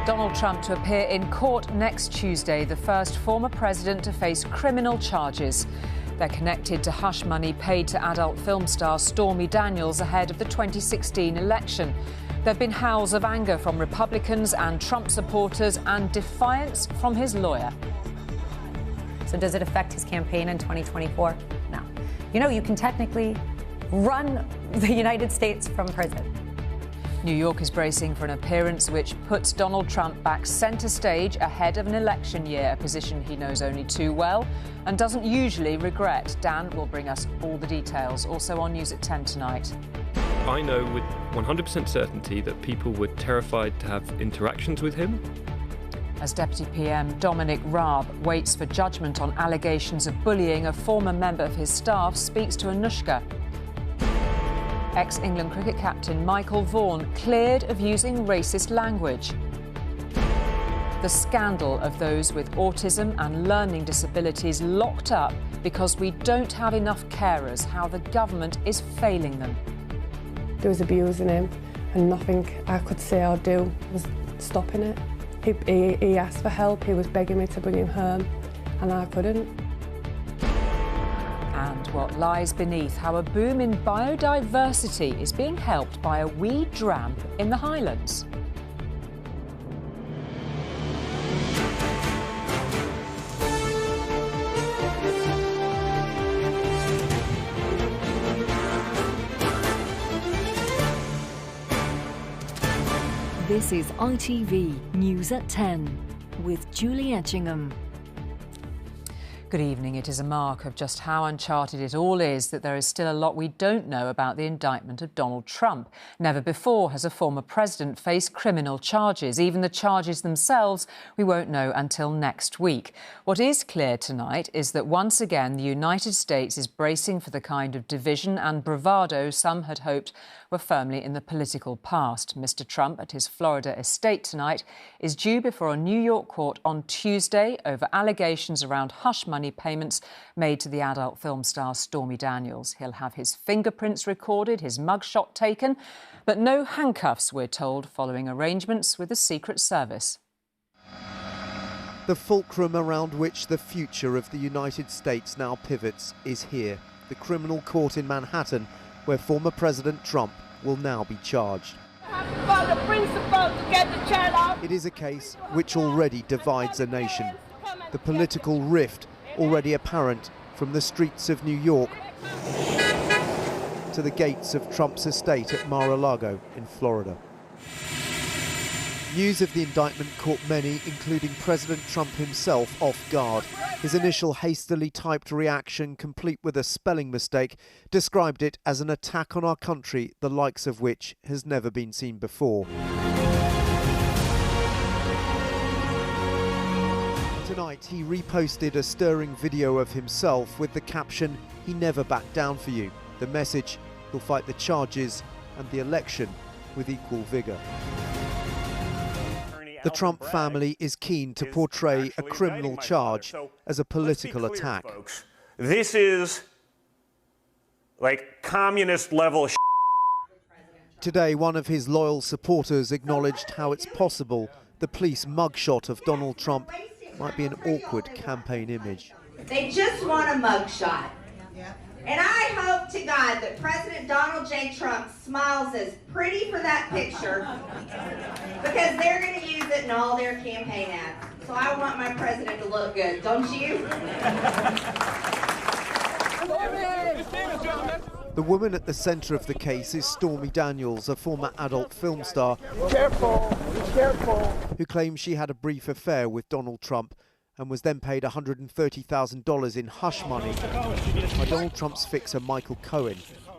Donald Trump to appear in court next Tuesday, the first former president to face criminal charges. They're connected to hush money paid to adult film star Stormy Daniels ahead of the 2016 election. There have been howls of anger from Republicans and Trump supporters and defiance from his lawyer. So does it affect his campaign in 2024? No. You know, you can technically run the United States from prison. New York is bracing for an appearance which puts Donald Trump back centre stage ahead of an election year, a position he knows only too well and doesn't usually regret. Dan will bring us all the details, also on News at 10 tonight. I know with 100% certainty that people were terrified to have interactions with him. As Deputy PM Dominic Raab waits for judgment on allegations of bullying, a former member of his staff speaks to Anushka. Ex-England cricket captain Michael Vaughan cleared of using racist language. The scandal of those with autism and learning disabilities locked up because we don't have enough carers, how the government is failing them. There was abusing him and nothing I could say or do was stopping it. He asked for help, he was begging me to bring him home and I couldn't. And what lies beneath, how a boom in biodiversity is being helped by a wee dram in the Highlands. This is ITV News at 10 with Julie Etchingham. Good evening. It is a mark of just how uncharted it all is that there is still a lot we don't know about the indictment of Donald Trump. Never before has a former president faced criminal charges. Even the charges themselves we won't know until next week. What is clear tonight is that once again the United States is bracing for the kind of division and bravado some had hoped were firmly in the political past. Mr. Trump, at his Florida estate tonight, is due before a New York court on Tuesday over allegations around hush money payments made to the adult film star Stormy Daniels. He'll have his fingerprints recorded, his mugshot taken, but no handcuffs, we're told, following arrangements with the Secret Service. The fulcrum around which the future of the United States now pivots is here, the criminal court in Manhattan, where former President Trump will now be charged. It is a case which already divides a nation. The political rift already apparent from the streets of New York to the gates of Trump's estate at Mar-a-Lago in Florida. News of the indictment caught many, including President Trump himself, off guard. His initial hastily typed reaction, complete with a spelling mistake, described it as an attack on our country, the likes of which has never been seen before. Tonight, he reposted a stirring video of himself with the caption, "He never backed down for you." The message, he'll fight the charges and the election with equal vigour. The Trump family is keen to portray a criminal charge as a political attack. Folks. This is like communist level shit. Today, one of his loyal supporters acknowledged how it's possible the police mugshot of Donald Trump might be an awkward campaign image. They just want a mugshot. And I hope to God that President Donald J. Trump smiles as pretty for that picture because they're going to use it in all their campaign ads. So I want my president to look good, don't you? The woman at the centre of the case is Stormy Daniels, a former adult film star who claims she had a brief affair with Donald Trump and was then paid $130,000 in hush money by Donald Trump's fixer Michael Cohen.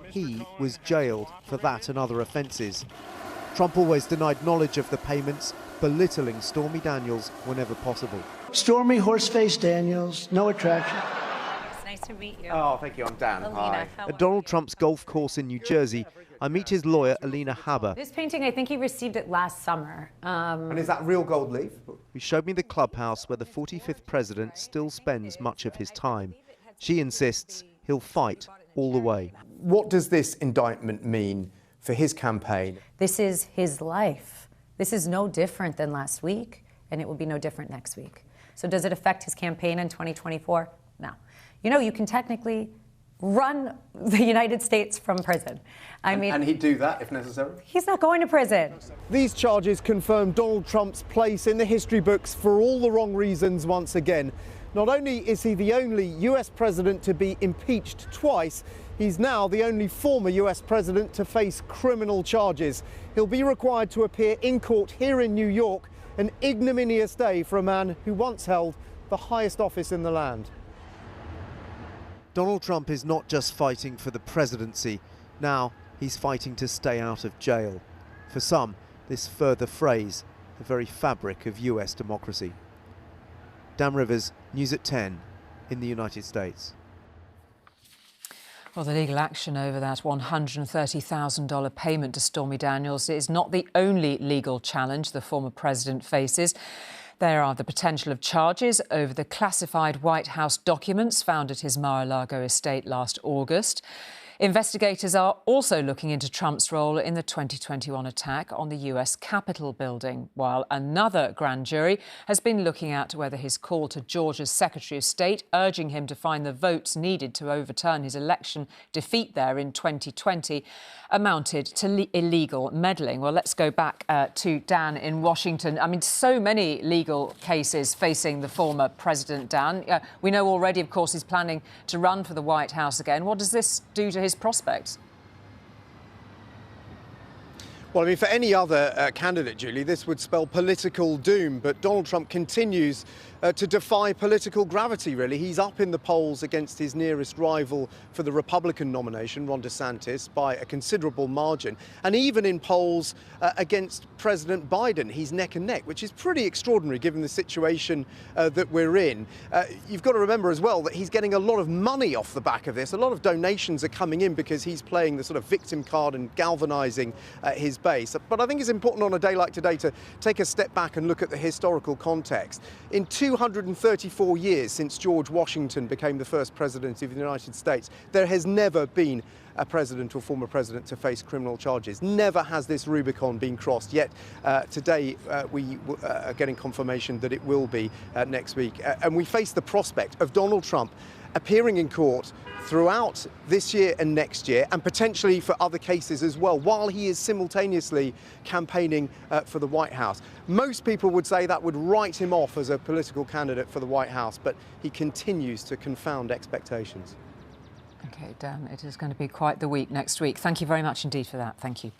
He was jailed for that and other offences. Trump always denied knowledge of the payments, belittling Stormy Daniels whenever possible. Stormy Horseface Daniels, no attraction. It's nice to meet you. Oh, thank you. I'm Dan. Hi. At Donald Trump's golf course in New Jersey, I meet his lawyer, Alina Haber. This painting, I think he received it last summer. And is that real gold leaf? Who showed me the clubhouse where the 45th president still spends much of his time. She insists he'll fight all the way. What does this indictment mean for his campaign? This is his life. This is no different than last week, and it will be no different next week. So does it affect his campaign in 2024? No. You know, you can technically run the United States from prison. And he'd do that if necessary? He's not going to prison. These charges confirm Donald Trump's place in the history books for all the wrong reasons once again. Not only is he the only US president to be impeached twice, he's now the only former US president to face criminal charges. He'll be required to appear in court here in New York, an ignominious day for a man who once held the highest office in the land. Donald Trump is not just fighting for the presidency. Now he's fighting to stay out of jail. For some, this further frays the very fabric of US democracy. Dan Rivers, News at 10 in the United States. Well, the legal action over that $130,000 payment to Stormy Daniels is not the only legal challenge the former president faces. There are the potential of charges over the classified White House documents found at his Mar-a-Lago estate last August. Investigators are also looking into Trump's role in the 2021 attack on the US Capitol building, while another grand jury has been looking at whether his call to Georgia's Secretary of State, urging him to find the votes needed to overturn his election defeat there in 2020, amounted to illegal meddling. Well, let's go back to Dan in Washington. I mean, so many legal cases facing the former president, Dan. We know already, of course, he's planning to run for the White House again. What does this do to his prospects? Well, I mean, for any other candidate, Julie, this would spell political doom. But Donald Trump continues to defy political gravity, really. He's up in the polls against his nearest rival for the Republican nomination, Ron DeSantis, by a considerable margin. And even in polls against President Biden, he's neck and neck, which is pretty extraordinary given the situation that we're in. You've got to remember as well that he's getting a lot of money off the back of this. A lot of donations are coming in because he's playing the sort of victim card and galvanizing his base. But I think it's important on a day like today to take a step back and look at the historical context. In 234 years since George Washington became the first president of the United States, there has never been a president or former president to face criminal charges. Never has this Rubicon been crossed. Yet today we are getting confirmation that it will be next week. And we face the prospect of Donald Trump appearing in court throughout this year and next year, and potentially for other cases as well, while he is simultaneously campaigning for the White House. Most people would say that would write him off as a political candidate for the White House, but he continues to confound expectations. OK, Dan, it is going to be quite the week next week. Thank you very much indeed for that. Thank you.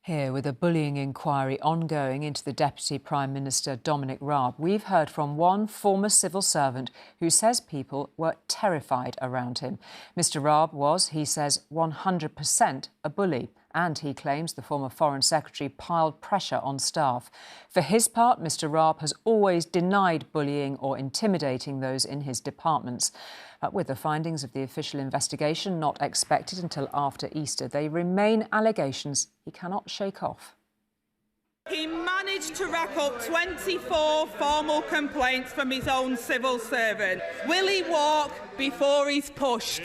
Here, with a bullying inquiry ongoing into the Deputy Prime Minister Dominic Raab, we've heard from one former civil servant who says people were terrified around him. Mr Raab was, he says, 100% a bully, and he claims the former Foreign Secretary piled pressure on staff. For his part, Mr Raab has always denied bullying or intimidating those in his departments. But with the findings of the official investigation not expected until after Easter, they remain allegations he cannot shake off. He managed to rack up 24 formal complaints from his own civil servant. Will he walk before he's pushed?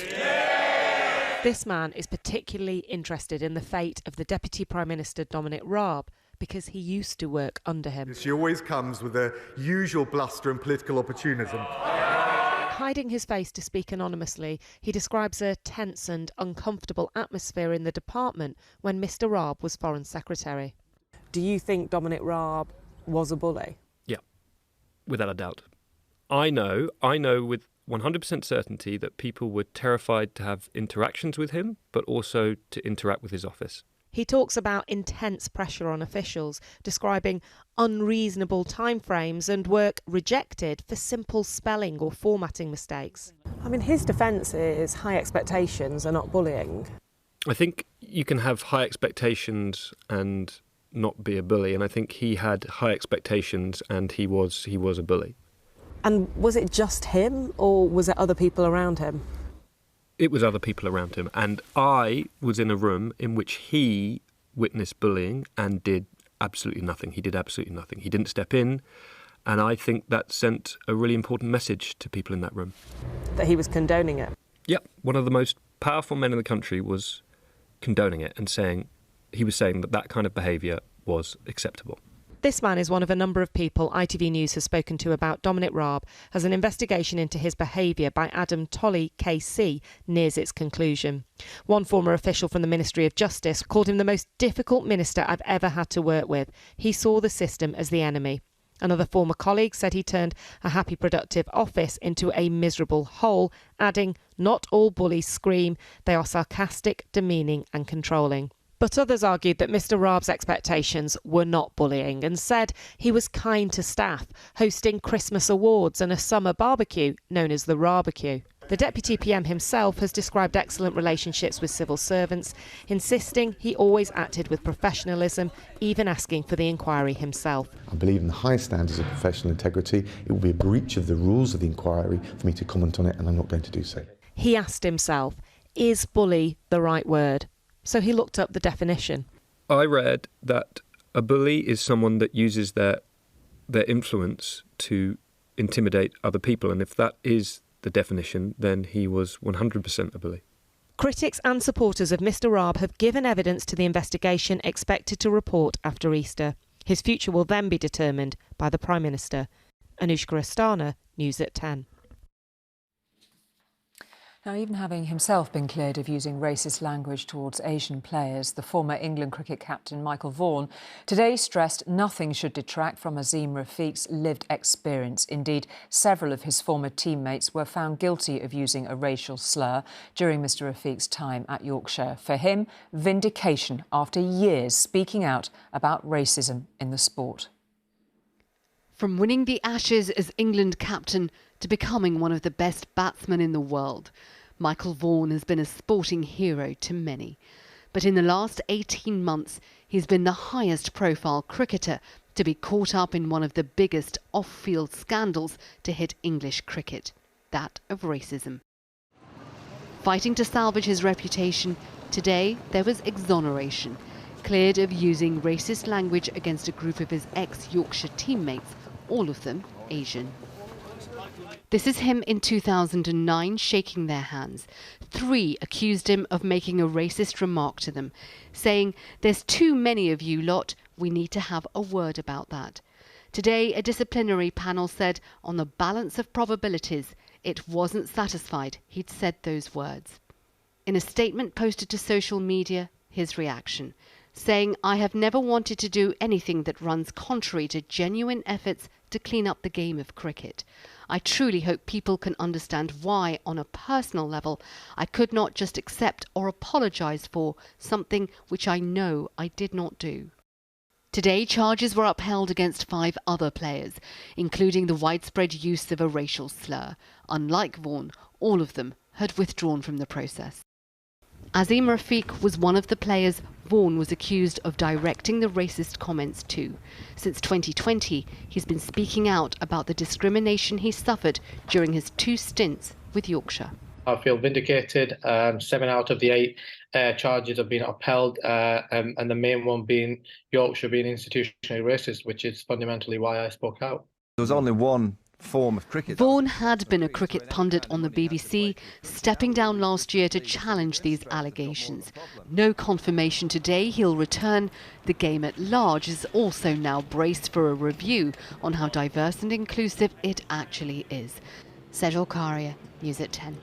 This man is particularly interested in the fate of the Deputy Prime Minister Dominic Raab because he used to work under him. She always comes with the usual bluster and political opportunism. Hiding his face to speak anonymously, he describes a tense and uncomfortable atmosphere in the department when Mr Raab was Foreign Secretary. Do you think Dominic Raab was a bully? Yeah, without a doubt. I know with 100% certainty that people were terrified to have interactions with him, but also to interact with his office. He talks about intense pressure on officials, describing unreasonable timeframes and work rejected for simple spelling or formatting mistakes. I mean, his defence is high expectations are not bullying. I think you can have high expectations and not be a bully, and I think he had high expectations and he was a bully. And was it just him, or was it other people around him? It was other people around him, and I was in a room in which he witnessed bullying and did absolutely nothing. He did absolutely nothing. He didn't step in, and I think that sent a really important message to people in that room. That he was condoning it? Yep. One of the most powerful men in the country was condoning it and saying he was saying that that kind of behaviour was acceptable. This man is one of a number of people ITV News has spoken to about Dominic Raab as an investigation into his behaviour by Adam Tolley KC nears its conclusion. One former official from the Ministry of Justice called him the most difficult minister I've ever had to work with. He saw the system as the enemy. Another former colleague said he turned a happy, productive office into a miserable hole, adding, "Not all bullies scream, they are sarcastic, demeaning and controlling." But others argued that Mr Raab's expectations were not bullying and said he was kind to staff, hosting Christmas awards and a summer barbecue known as the Raabecue. The Deputy PM himself has described excellent relationships with civil servants, insisting he always acted with professionalism, even asking for the inquiry himself. I believe in the highest standards of professional integrity. It will be a breach of the rules of the inquiry for me to comment on it, and I'm not going to do so. He asked himself, is bully the right word? So he looked up the definition. I read that a bully is someone that uses their influence to intimidate other people, and if that is the definition, then he was 100% a bully. Critics and supporters of Mr Raab have given evidence to the investigation expected to report after Easter. His future will then be determined by the Prime Minister. Anushka Astana, News at 10. Now, even having himself been cleared of using racist language towards Asian players, the former England cricket captain Michael Vaughan today stressed nothing should detract from Azeem Rafiq's lived experience. Indeed, several of his former teammates were found guilty of using a racial slur during Mr Rafiq's time at Yorkshire. For him, vindication after years speaking out about racism in the sport. From winning the Ashes as England captain to becoming one of the best batsmen in the world, Michael Vaughan has been a sporting hero to many. But in the last 18 months, he's been the highest profile cricketer to be caught up in one of the biggest off-field scandals to hit English cricket, that of racism. Fighting to salvage his reputation, today there was exoneration, cleared of using racist language against a group of his ex-Yorkshire teammates, all of them Asian. This is him in 2009 shaking their hands. 3 accused him of making a racist remark to them, saying, "There's too many of you lot, we need to have a word about that." Today, a disciplinary panel said, on the balance of probabilities, it wasn't satisfied he'd said those words. In a statement posted to social media, his reaction, saying, "I have never wanted to do anything that runs contrary to genuine efforts to clean up the game of cricket. I truly hope people can understand why, on a personal level, I could not just accept or apologise for something which I know I did not do." Today, charges were upheld against 5 other players, including the widespread use of a racial slur. Unlike Vaughan, all of them had withdrawn from the process. Azeem Rafiq was one of the players Vaughan was accused of directing the racist comments to. Since 2020, he's been speaking out about the discrimination he suffered during his 2 stints with Yorkshire. I feel vindicated. 7 out of the 8 charges have been upheld, and the main one being Yorkshire being institutionally racist, which is fundamentally why I spoke out. There was only one form of cricket. Vaughan had been a cricket pundit on the BBC, stepping down last year to challenge these allegations. No confirmation today he'll return. The game at large is also now braced for a review on how diverse and inclusive it actually is. Sejal Karia, News at 10.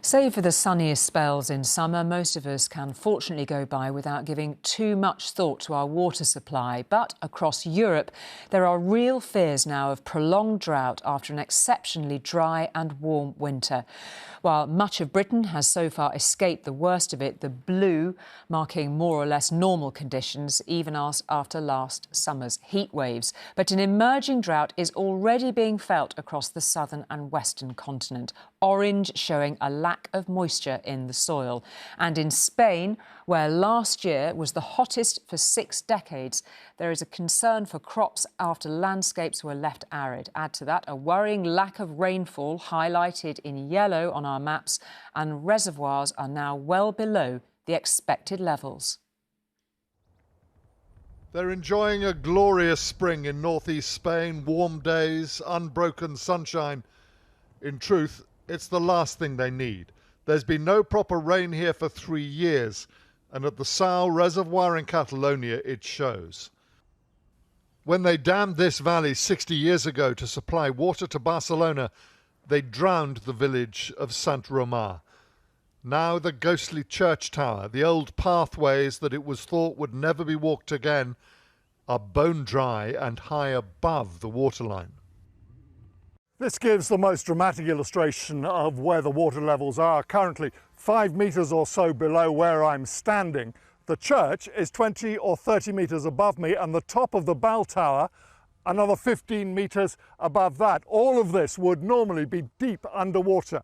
Save for the sunniest spells in summer, most of us can fortunately go by without giving too much thought to our water supply. But across Europe, there are real fears now of prolonged drought after an exceptionally dry and warm winter. While much of Britain has so far escaped the worst of it, the blue marking more or less normal conditions, even after last summer's heat waves. But an emerging drought is already being felt across the southern and western continent. Orange showing a lack of moisture in the soil. And in Spain, where last year was the hottest for 6 decades, there is a concern for crops after landscapes were left arid. Add to that a worrying lack of rainfall highlighted in yellow on our maps, and reservoirs are now well below the expected levels. They're enjoying a glorious spring in northeast Spain, warm days, unbroken sunshine. In truth, it's the last thing they need. There's been no proper rain here for 3 years, and at the Sau Reservoir in Catalonia it shows. When they dammed this valley 60 years ago to supply water to Barcelona, they drowned the village of Sant Romà. Now the ghostly church tower, the old pathways that it was thought would never be walked again, are bone dry and high above the waterline. This gives the most dramatic illustration of where the water levels are currently, 5 metres or so below where I'm standing. The church is 20 or 30 metres above me, and the top of the bell tower another 15 metres above that. All of this would normally be deep underwater.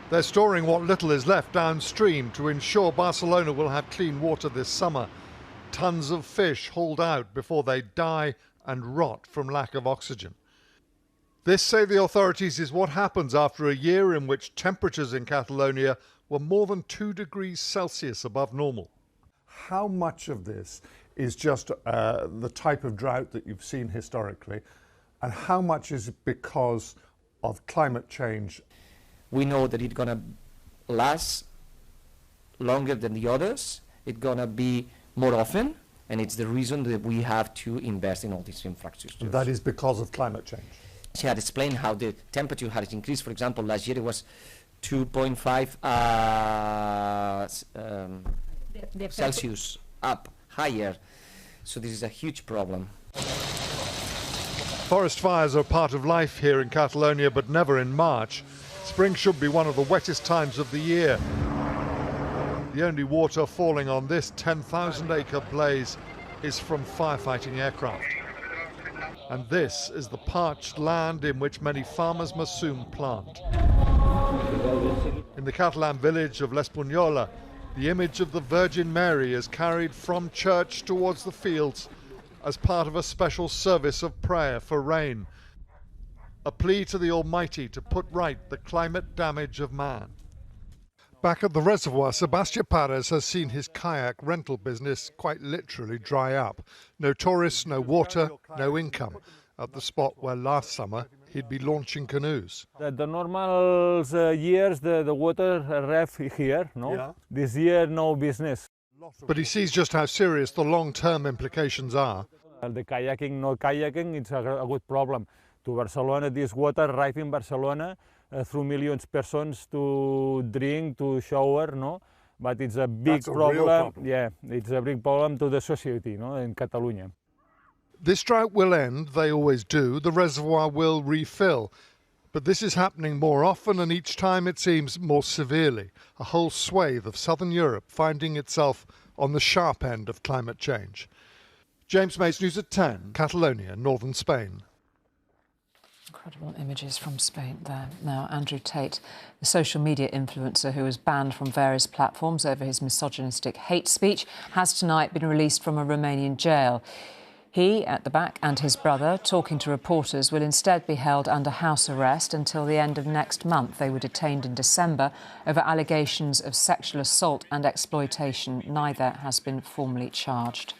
They're storing what little is left downstream to ensure Barcelona will have clean water this summer. Tons of fish hauled out before they die and rot from lack of oxygen. This, say the authorities, is what happens after a year in which temperatures in Catalonia were more than 2 degrees Celsius above normal. How much of this is just the type of drought that you've seen historically, and how much is it because of climate change? We know that it's going to last longer than the others. It's going to be more often, and it's the reason that we have to invest in all these infrastructures. And that is because of climate change. She had explained how the temperature has increased. For example, last year it was 2.5 Celsius up higher. So this is a huge problem. Forest fires are part of life here in Catalonia, but never in March. Spring should be one of the wettest times of the year. The only water falling on this 10,000-acre blaze is from firefighting aircraft. And this is the parched land in which many farmers must soon plant. In the Catalan village of l'Espunyola, the image of the Virgin Mary is carried from church towards the fields as part of a special service of prayer for rain, a plea to the Almighty to put right the climate damage of man. Back at the reservoir, Sebastian Perez has seen his kayak rental business quite literally dry up. No tourists, no water, no income, at the spot where last summer he'd be launching canoes. The normal years, the water ref here, no? Yeah. This year, no business. But he sees just how serious the long-term implications are. The kayaking, no kayaking, it's a good problem. To Barcelona, this water arrives in Barcelona through millions of persons to drink, to shower, no? But it's a big problem. Yeah, it's a big problem to the society, no, in Catalonia. This drought will end, they always do. The reservoir will refill. But this is happening more often, and each time it seems more severely. A whole swathe of southern Europe finding itself on the sharp end of climate change. James Mates, News at 10, Catalonia, northern Spain. Incredible images from Spain there. Now, Andrew Tate, the social media influencer who was banned from various platforms over his misogynistic hate speech, has tonight been released from a Romanian jail. He, at the back, and his brother, talking to reporters, will instead be held under house arrest until the end of next month. They were detained in December over allegations of sexual assault and exploitation. Neither has been formally charged.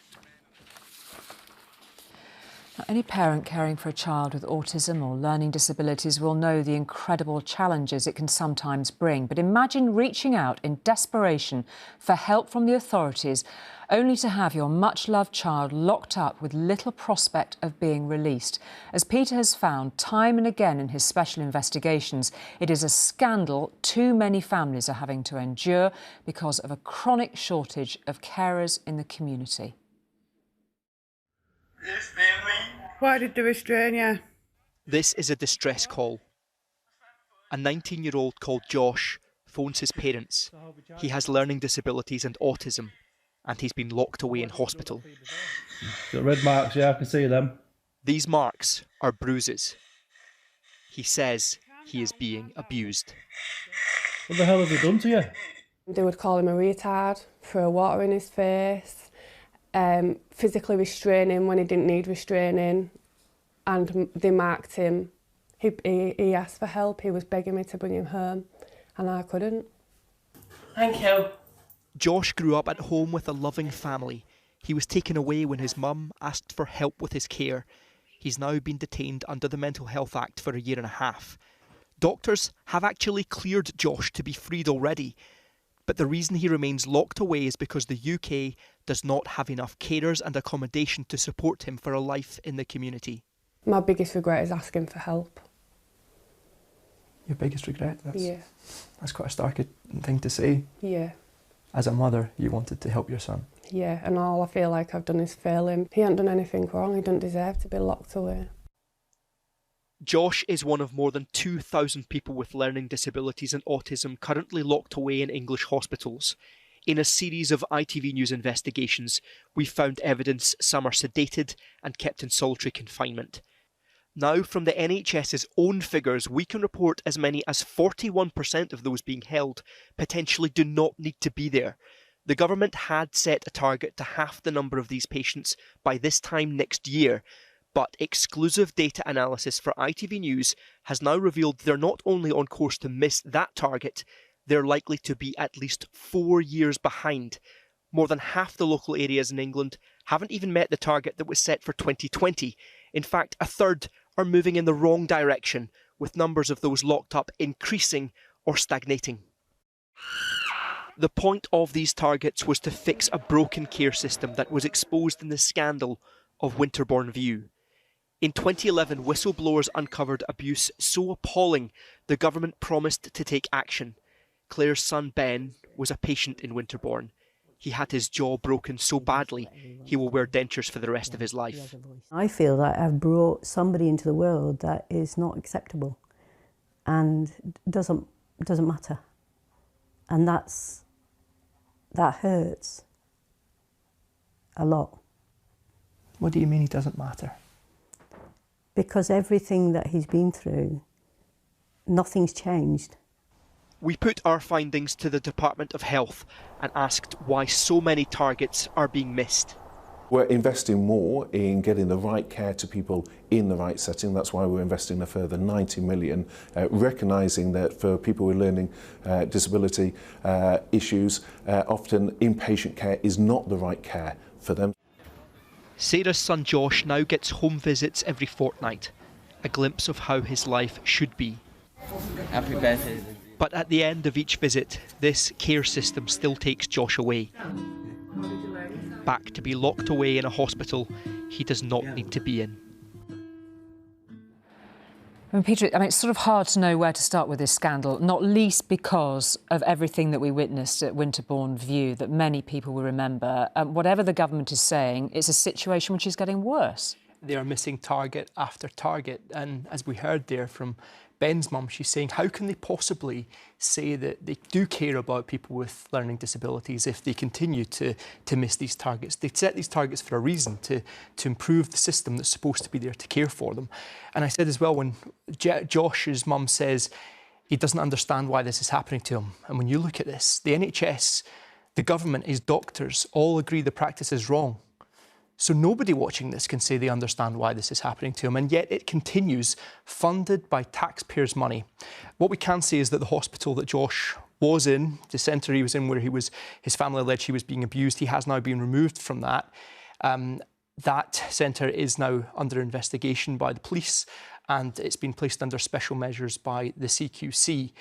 Any parent caring for a child with autism or learning disabilities will know the incredible challenges it can sometimes bring. But imagine reaching out in desperation for help from the authorities, only to have your much-loved child locked up with little prospect of being released. As Peter has found time and again in his special investigations, it is a scandal too many families are having to endure because of a chronic shortage of carers in the community. Why did they restrain you? This is a distress call. A 19-year-old called Josh phones his parents. He has learning disabilities and autism, and he's been locked away in hospital. Got red marks, yeah, I can see them. These marks are bruises. He says he is being abused. What the hell have they done to you? They would call him a retard, throw water in his face, physically restrain him when he didn't need restraining, and they marked him. He asked for help, he was begging me to bring him home, and I couldn't. Thank you. Josh grew up at home with a loving family. He was taken away when his mum asked for help with his care. He's now been detained under the Mental Health Act for a year and a half. Doctors have actually cleared Josh to be freed already, but the reason he remains locked away is because the UK does not have enough carers and accommodation to support him for a life in the community. My biggest regret is asking for help. Your biggest regret? Yeah. That's quite a stark thing to say. Yeah. As a mother, you wanted to help your son. Yeah, and all I feel like I've done is fail him. He hasn't done anything wrong, he doesn't deserve to be locked away. Josh is one of more than 2,000 people with learning disabilities and autism currently locked away in English hospitals. In a series of ITV News investigations, we found evidence some are sedated and kept in solitary confinement. Now, from the NHS's own figures, we can report as many as 41% of those being held potentially do not need to be there. The government had set a target to half the number of these patients by this time next year, but exclusive data analysis for ITV News has now revealed they're not only on course to miss that target, they're likely to be at least 4 years behind. More than half the local areas in England haven't even met the target that was set for 2020. In fact, a third are moving in the wrong direction, with numbers of those locked up increasing or stagnating. The point of these targets was to fix a broken care system that was exposed in the scandal of Winterbourne View. In 2011, whistleblowers uncovered abuse so appalling the government promised to take action. Claire's son Ben was a patient in Winterbourne. He had his jaw broken so badly he will wear dentures for the rest of his life. I feel that I've brought somebody into the world that is not acceptable and doesn't matter. And that hurts a lot. What do you mean he doesn't matter? Because everything that he's been through, nothing's changed. We put our findings to the Department of Health and asked why so many targets are being missed. We're investing more in getting the right care to people in the right setting. That's why we're investing a further 90 million, recognising that for people with learning disability issues, often inpatient care is not the right care for them. Sarah's son Josh now gets home visits every fortnight, a glimpse of how his life should be. Happy birthday. But at the end of each visit, this care system still takes Josh away. Back to be locked away in a hospital he does not need to be in. Peter, it's sort of hard to know where to start with this scandal, not least because of everything that we witnessed at Winterbourne View that many people will remember. Whatever the government is saying, it's a situation which is getting worse. They are missing target after target, and as we heard there from Ben's mum, she's saying, how can they possibly say that they do care about people with learning disabilities if they continue to miss these targets? They set these targets for a reason, to improve the system that's supposed to be there to care for them. And I said as well, when Josh's mum says he doesn't understand why this is happening to him, and when you look at this, the NHS, the government, his doctors all agree the practice is wrong. So nobody watching this can say they understand why this is happening to him, and yet it continues, funded by taxpayers' money. What we can say is that the hospital that Josh was in, the centre he was in where his family alleged he was being abused, he has now been removed from that. That centre is now under investigation by the police, and it's been placed under special measures by the CQC.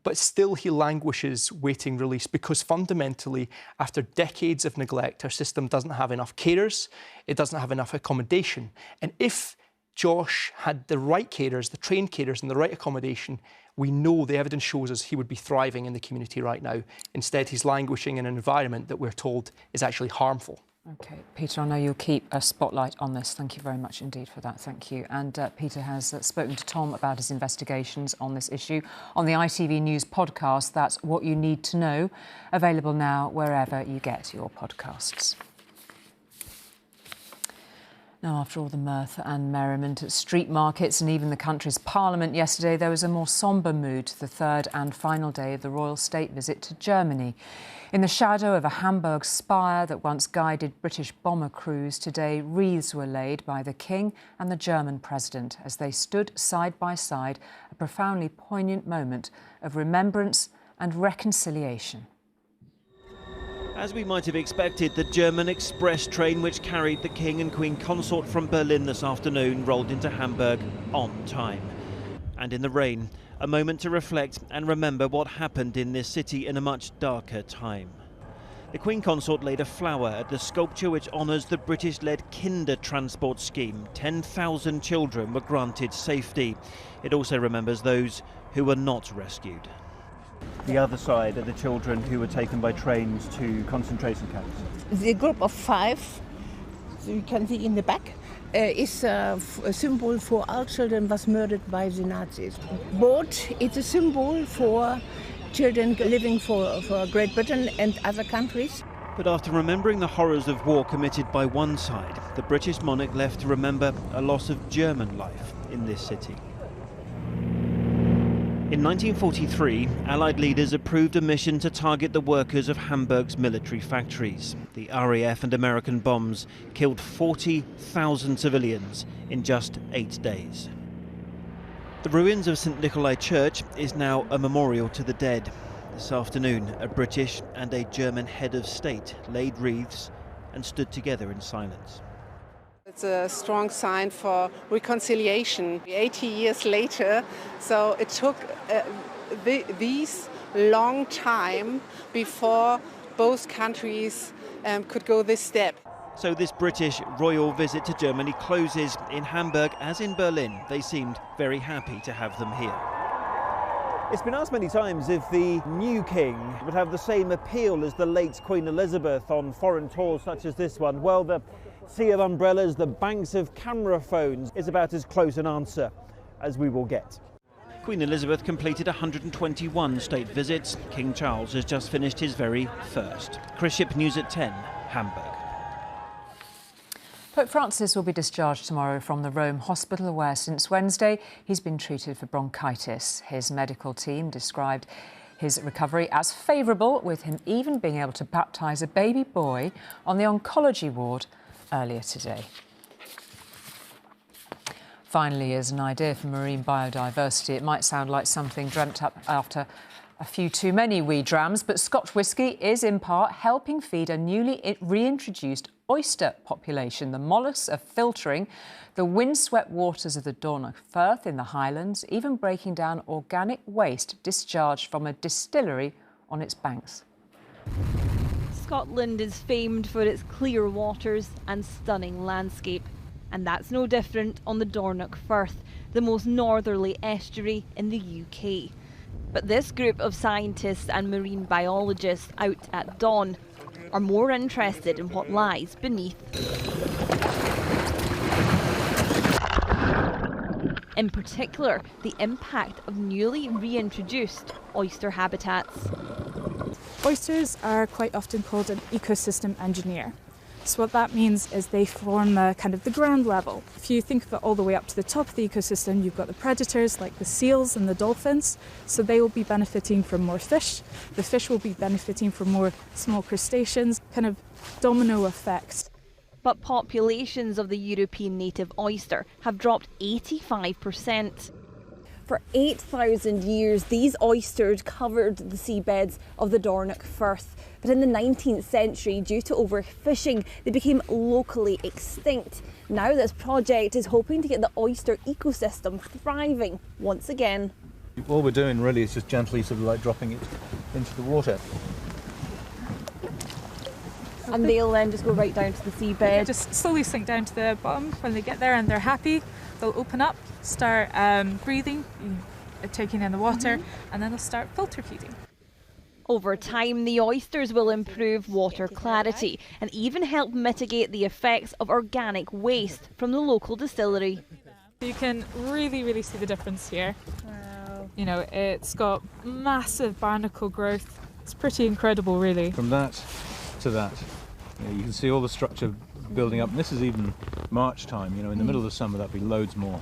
But still he languishes waiting release because fundamentally, after decades of neglect, our system doesn't have enough carers, it doesn't have enough accommodation. And if Josh had the right carers, the trained carers and the right accommodation, we know the evidence shows us he would be thriving in the community right now. Instead, he's languishing in an environment that we're told is actually harmful. OK, Peter, I know you'll keep a spotlight on this. Thank you very much indeed for that. Thank you. And Peter has spoken to Tom about his investigations on this issue on the ITV News podcast. That's What You Need to Know, available now wherever you get your podcasts. Now, after all the mirth and merriment at street markets and even the country's parliament yesterday, there was a more sombre mood the third and final day of the royal state visit to Germany. In the shadow of a Hamburg spire that once guided British bomber crews, today wreaths were laid by the King and the German President as they stood side by side, a profoundly poignant moment of remembrance and reconciliation. As we might have expected, the German express train which carried the King and Queen Consort from Berlin this afternoon rolled into Hamburg on time. And in the rain, A moment to reflect and remember what happened in this city in a much darker time. The Queen Consort laid a flower at the sculpture which honours the British-led Kinder Transport Scheme. 10,000 children were granted safety. It also remembers those who were not rescued. The other side are the children who were taken by trains to concentration camps. The group of 5, so you can see in the back, is a symbol for all children was murdered by the Nazis. But it's a symbol for children living for Great Britain and other countries. But after remembering the horrors of war committed by one side, the British monarch left to remember a loss of German life in this city. In 1943, Allied leaders approved a mission to target the workers of Hamburg's military factories. The RAF and American bombs killed 40,000 civilians in just 8 days. The ruins of St Nikolai Church is now a memorial to the dead. This afternoon, a British and a German head of state laid wreaths and stood together in silence. It's a strong sign for reconciliation. 80 years later, so it took these long time before both countries could go this step. So this British royal visit to Germany closes. In Hamburg, as in Berlin, they seemed very happy to have them here. It's been asked many times if the new king would have the same appeal as the late Queen Elizabeth on foreign tours such as this one. Well, the sea of umbrellas, the banks of camera phones is about as close an answer as we will get. Queen Elizabeth completed 121 state visits. King Charles has just finished his very first. Chris Ship, News at 10, Hamburg. Pope Francis will be discharged tomorrow from the Rome hospital where since Wednesday he's been treated for bronchitis. His medical team described his recovery as favourable, with him even being able to baptise a baby boy on the oncology ward earlier today. Finally, as an idea for marine biodiversity, it might sound like something dreamt up after a few too many wee drams, but Scotch whisky is in part helping feed a newly reintroduced oyster population. The molluscs are filtering the windswept waters of the Dornoch Firth in the Highlands, even breaking down organic waste discharged from a distillery on its banks. Scotland is famed for its clear waters and stunning landscape, and that's no different on the Dornoch Firth, the most northerly estuary in the UK. But this group of scientists and marine biologists out at dawn are more interested in what lies beneath. In particular, the impact of newly reintroduced oyster habitats. Oysters are quite often called an ecosystem engineer. So what that means is they form kind of the ground level. If you think of it all the way up to the top of the ecosystem, you've got the predators like the seals and the dolphins. So they will be benefiting from more fish. The fish will be benefiting from more small crustaceans, kind of domino effect. But populations of the European native oyster have dropped 85%. For 8,000 years, these oysters covered the seabeds of the Dornoch Firth. But in the 19th century, due to overfishing, they became locally extinct. Now this project is hoping to get the oyster ecosystem thriving once again. All we're doing really is just gently sort of like dropping it into the water. And they'll then just go right down to the seabed. Yeah, just slowly sink down to the bottom. When they get there and they're happy, they'll open up, start breathing, taking in the water, and then they'll start filter feeding. Over time, the oysters will improve water clarity and even help mitigate the effects of organic waste from the local distillery. You can really see the difference here. Wow. You know, it's got massive barnacle growth. It's pretty incredible, really. From that to that, you can see all the structure building up. And this is even March time, in the middle of the summer, that'll be loads more.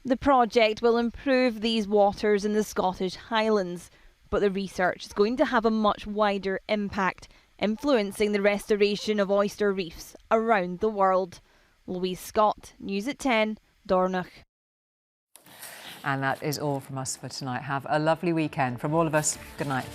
The project will improve these waters in the Scottish Highlands, but the research is going to have a much wider impact, influencing the restoration of oyster reefs around the world. Louise Scott, News at 10, Dornoch. And that is all from us for tonight. Have a lovely weekend. From all of us, good night.